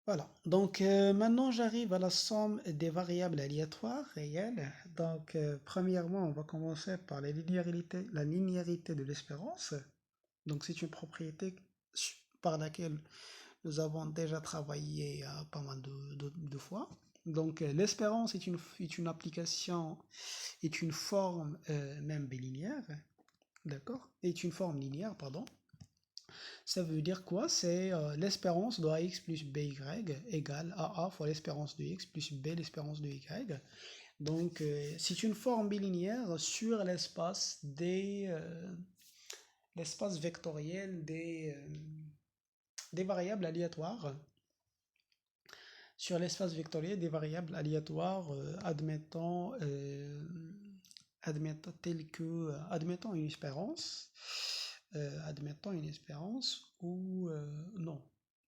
Voilà. Donc, maintenant, j'arrive à la somme des variables aléatoires réelles. Donc, premièrement, on va commencer par la linéarité de l'espérance. Donc, c'est une propriété par laquelle nous avons déjà travaillé pas mal de fois. Donc, l'espérance est une application, est une forme même bilinéaire, d'accord? Est une forme linéaire, pardon. Ça veut dire quoi? C'est l'espérance de ax plus by égale à a fois l'espérance de x plus b l'espérance de y. Donc, c'est une forme bilinéaire sur l'espace vectoriel des variables aléatoires sur l'espace vectoriel des variables aléatoires admettant admettons une espérance, ou non,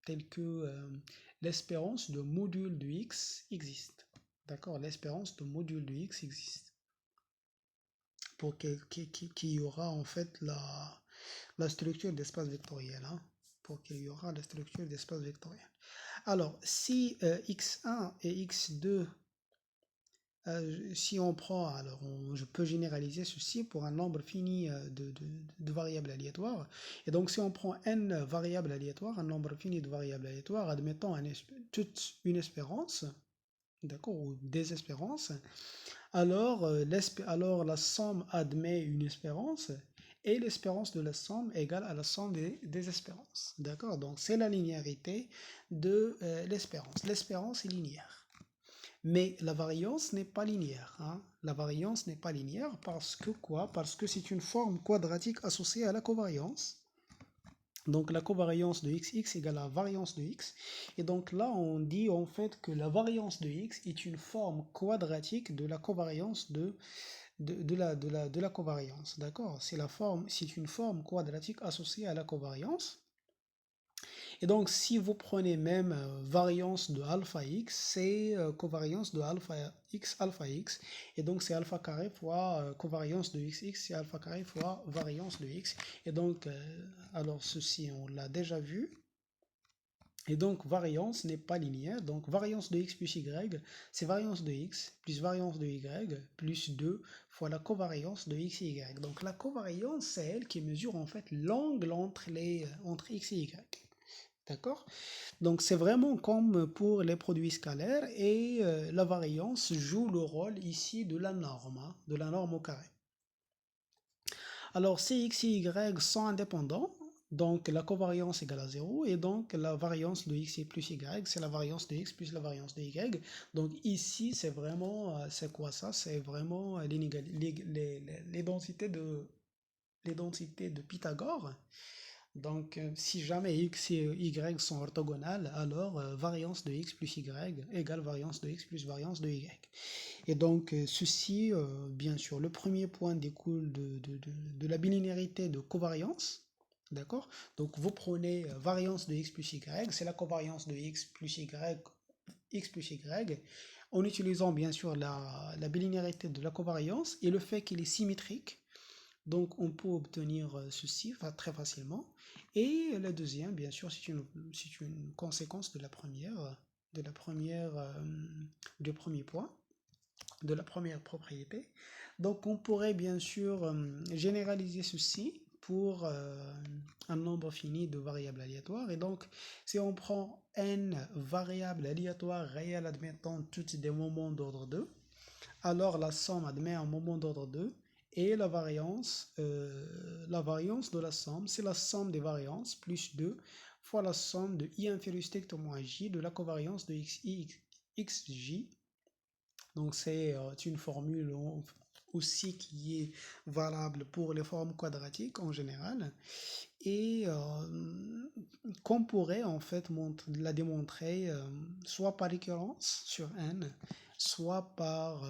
telle que l'espérance de module de x existe. D'accord, l'espérance de module de x existe. Pour qu'il y aura en fait la structure d'espace vectoriel. Hein, pour qu'il y aura la structure d'espace vectoriel. Alors, si x1 et x2, si on prend, alors je peux généraliser ceci pour un nombre fini de variables aléatoires. Et donc, si on prend n variables aléatoires, un nombre fini de variables aléatoires, admettons toute une espérance, d'accord, ou des espérances, alors la somme admet une espérance, et l'espérance de la somme égale à la somme des espérances. D'accord? Donc, c'est la linéarité de l'espérance. L'espérance est linéaire. Mais la variance n'est pas linéaire. Hein. La variance n'est pas linéaire parce que quoi? Parce que c'est une forme quadratique associée à la covariance. Donc la covariance de x égale à la variance de x. Et donc là, on dit en fait que la variance de x est une forme quadratique de la covariance de la covariance. D'accord? C'est une forme quadratique associée à la covariance. Et donc, si vous prenez même variance de alpha x, c'est covariance de alpha x. Et donc, c'est alpha carré fois covariance de x, c'est alpha carré fois variance de x. Et donc, alors ceci, on l'a déjà vu. Et donc, variance n'est pas linéaire. Donc, variance de x plus y, c'est variance de x plus variance de y plus 2 fois la covariance de x et y. Donc, la covariance, c'est elle qui mesure en fait l'angle entre x et y. D'accord? Donc, c'est vraiment comme pour les produits scalaires et la variance joue le rôle ici de la norme, hein, de la norme au carré. Alors, si x et y sont indépendants, donc la covariance égale à 0, et donc la variance de x plus y, c'est la variance de x plus la variance de y. Donc ici, c'est vraiment, c'est quoi ça? C'est vraiment l'identité de Pythagore. Donc, si jamais x et y sont orthogonales, alors variance de x plus y égale variance de x plus variance de y. Et donc, ceci, bien sûr, le premier point découle de la bilinéarité de covariance. D'accord? Donc, vous prenez variance de x plus y, c'est la covariance de x plus y, en utilisant bien sûr la bilinéarité de la covariance et le fait qu'il est symétrique. Donc, on peut obtenir ceci très facilement. Et la deuxième, bien sûr, c'est une conséquence du premier point, de la première propriété. Donc, on pourrait bien sûr généraliser ceci pour un nombre fini de variables aléatoires. Et donc, si on prend n variables aléatoires réelles admettant toutes des moments d'ordre 2, alors la somme admet un moment d'ordre 2. Et la variance de la somme, c'est la somme des variances plus 2 fois la somme de i inférieur strictement à j de la covariance de xj. Donc c'est une formule aussi qui est valable pour les formes quadratiques en général. Et qu'on pourrait en fait la démontrer soit par récurrence sur n, soit par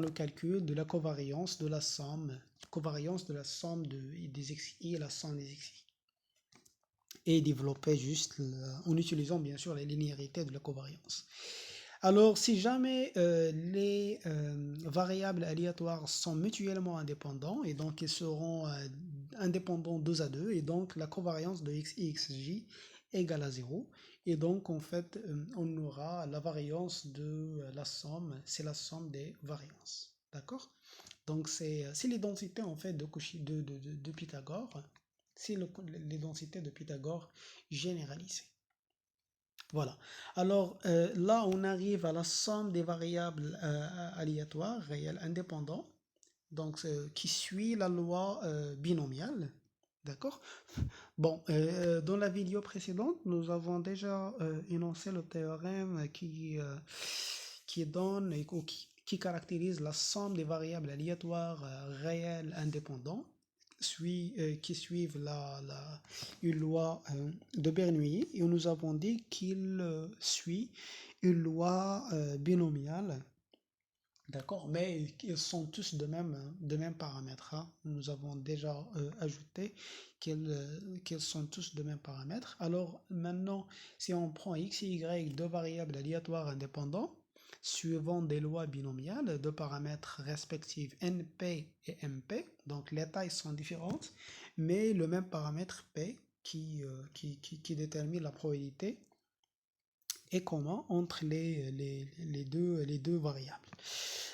le calcul de la covariance de la somme des xi et la somme des xi. Et développer juste en utilisant bien sûr la linéarité de la covariance. Alors, si jamais les variables aléatoires sont mutuellement indépendants, et donc ils seront indépendants 2 à 2, et donc la covariance de x et xj égale à 0, et donc en fait on aura la variance de la somme, c'est la somme des variances, d'accord? Donc c'est l'identité en fait de Pythagore, c'est l'identité de Pythagore généralisée. Voilà. Alors là, on arrive à la somme des variables aléatoires réelles indépendantes, donc qui suit la loi binomiale. D'accord? Bon, dans la vidéo précédente, nous avons déjà énoncé le théorème qui donne ou qui caractérise la somme des variables aléatoires réelles indépendantes qui suivent une loi de Bernoulli, et nous avons dit qu'il suit une loi binomiale D'accord, mais ils sont tous de même paramètre, hein. Nous avons déjà ajouté qu'ils sont tous de même paramètre. Alors maintenant, si on prend x et y, deux variables aléatoires indépendants, suivant des lois binomiales de paramètres respectifs np et mp, donc les tailles sont différentes, mais le même paramètre p qui détermine la probabilité est commun entre les deux variables.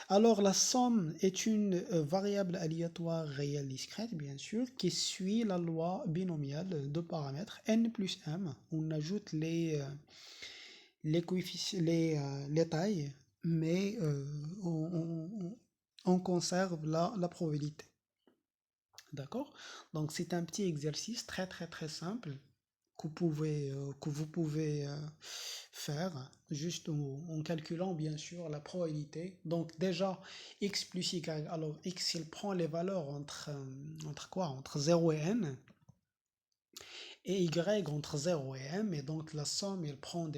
Alors, la somme est une variable aléatoire réelle discrète, bien sûr, qui suit la loi binomiale de paramètres n plus m. On ajoute les coefficients, les tailles, mais on conserve la probabilité. D'accord? Donc, c'est un petit exercice très simple que vous pouvez faire juste en calculant bien sûr la probabilité. Donc déjà, x plus y, alors x il prend les valeurs entre quoi? Entre 0 et n, et y entre 0 et m, et donc la somme il prend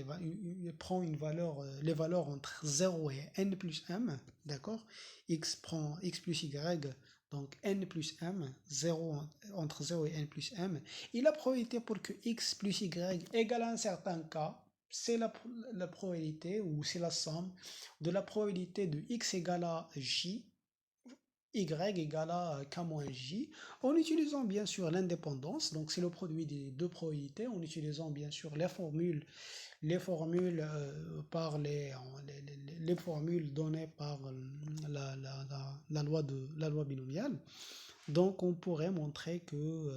une valeur, les valeurs entre 0 et n plus m, d'accord? X prend x plus y, donc n plus m, 0 entre 0 et n plus m, et la probabilité pour que x plus y égale un certain cas, c'est la probabilité, ou c'est la somme de la probabilité de x égale à j, y égale à k moins j, en utilisant bien sûr l'indépendance, donc c'est le produit des deux probabilités, en utilisant bien sûr les formules par les formules données par la loi binomiale. Donc on pourrait montrer que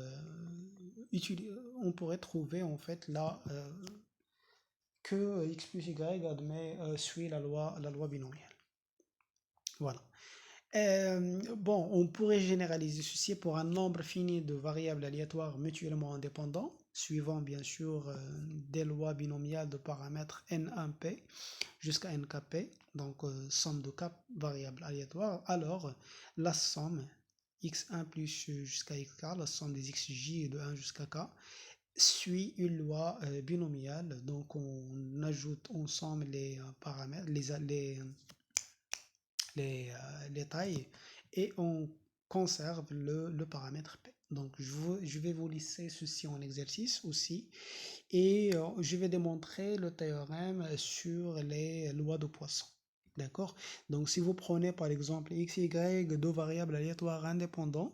on pourrait trouver en fait là que x plus y admet suit la loi binomiale. Voilà. Bon, on pourrait généraliser ceci pour un nombre fini de variables aléatoires mutuellement indépendants, suivant bien sûr des lois binomiales de paramètres n1p jusqu'à nkp, donc somme de k variables aléatoires. Alors, la somme x1 plus jusqu'à xk, la somme des xj de 1 jusqu'à k, suit une loi binomiale. Donc, on ajoute ensemble les paramètres, les tailles, et on conserve le paramètre P. Donc je vais vous laisser ceci en exercice aussi, et je vais démontrer le théorème sur les lois de Poisson. D'accord? Donc si vous prenez par exemple x, y, deux variables aléatoires indépendants,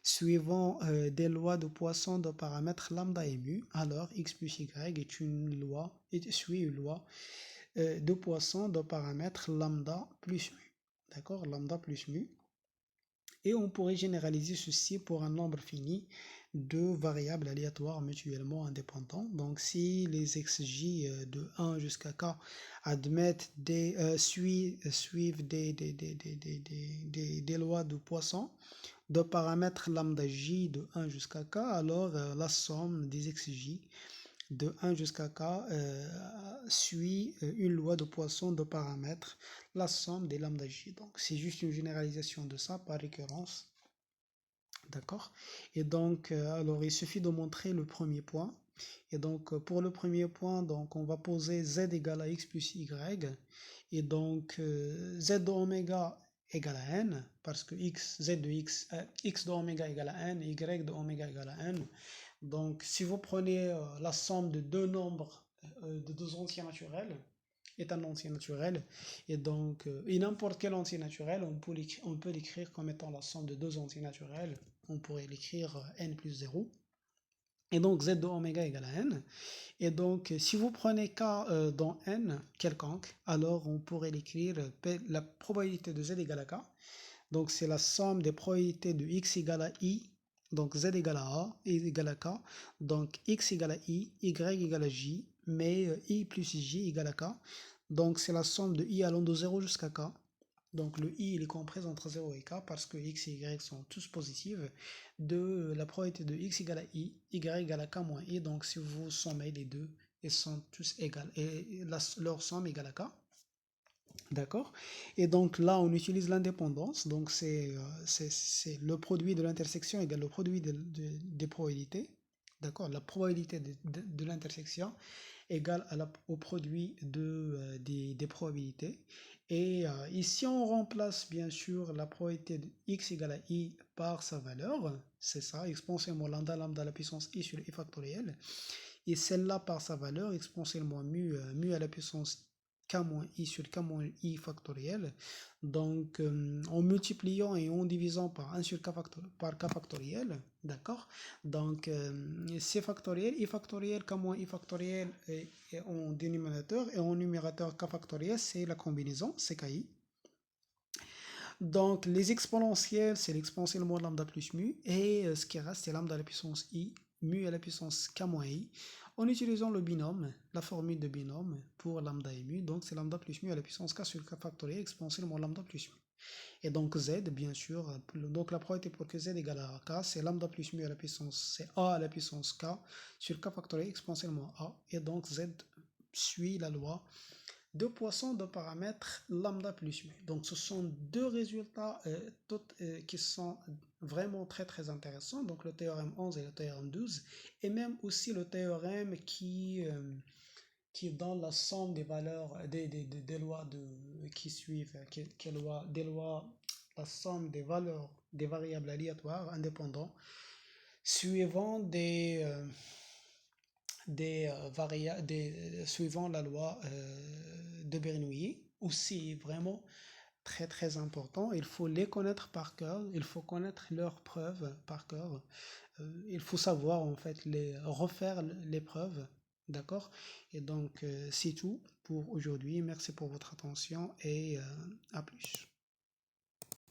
suivant des lois de Poisson de paramètres lambda et mu, alors x plus y est une loi, suit une loi de Poisson de paramètres lambda plus mu. D'accord? Lambda plus mu. Et on pourrait généraliser ceci pour un nombre fini de variables aléatoires mutuellement indépendantes. Donc si les xj de 1 jusqu'à k admettent suivent des lois de Poisson de paramètres lambda j de 1 jusqu'à k, alors la somme des xj de 1 jusqu'à k suit une loi de Poisson de paramètres, la somme des lambda j. Donc c'est juste une généralisation de ça par récurrence. D'accord? Et donc, alors il suffit de montrer le premier point. Et donc, pour le premier point, donc, on va poser z égale à x plus y. Et donc, z de oméga égale à n, parce que z de x de oméga égale à n, y de oméga égale à n. Donc, si vous prenez la somme de deux nombres, de deux entiers naturels, est un entier naturel, et donc, et n'importe quel entier naturel, on peut l'écrire comme étant la somme de deux entiers naturels, on pourrait l'écrire n plus 0, et donc z de oméga égale à n, et donc si vous prenez k dans n quelconque, alors on pourrait l'écrire la probabilité de z égale à k, donc c'est la somme des probabilités de x égale à i, donc z égale à a, i égale à k, donc x égale à i, y égale à j, mais i plus j égale à k, donc c'est la somme de i allant de 0 jusqu'à k, donc le i il est compris entre 0 et k parce que x et y sont tous positifs, de la probabilité de x égale à i, y égale à k moins i, donc si vous sommez les deux, ils sont tous égales, et leur somme égale à k. D'accord? Et donc là, on utilise l'indépendance. Donc c'est le produit de l'intersection égale le produit des probabilités. D'accord? La probabilité de l'intersection égale au produit des probabilités. Et ici, on remplace bien sûr la probabilité de x égale à i par sa valeur. C'est ça, exponentiellement lambda, lambda à la puissance i sur i factoriel. Et celle-là par sa valeur, exponentiellement mu à la puissance k moins i sur k moins i factoriel. Donc, en multipliant et en divisant par 1 sur k factoriel, d'accord? Donc, c factoriel, i factoriel, k moins i factoriel est en dénominateur et en numérateur k factoriel, c'est la combinaison, c'est ki. Donc, les exponentielles, c'est l'exponentielle moins lambda plus mu. Et ce qui reste, c'est lambda à la puissance i, mu à la puissance k moins i, en utilisant le binôme, la formule de binôme pour lambda et mu. Donc, c'est lambda plus mu à la puissance k sur k factoriel, exponentielle moins lambda plus mu. Et donc, z, bien sûr, donc la probabilité pour que z égale à k, c'est lambda plus mu à la puissance, c'est a à la puissance k sur k factoriel, exponentielle moins a. Et donc, z suit la loi de Poisson de paramètres lambda plus mu. Donc ce sont deux résultats qui sont vraiment très intéressants. Donc le théorème 11 et le théorème 12. Et même aussi le théorème qui donne la somme des valeurs des lois qui suivent, la somme des valeurs des variables aléatoires indépendants suivant suivant la loi de Bernoulli. Aussi vraiment très important. Il faut les connaître par cœur, il faut connaître leurs preuves par cœur. Il faut savoir en fait refaire les preuves, d'accord? Et donc c'est tout pour aujourd'hui. Merci pour votre attention et à plus.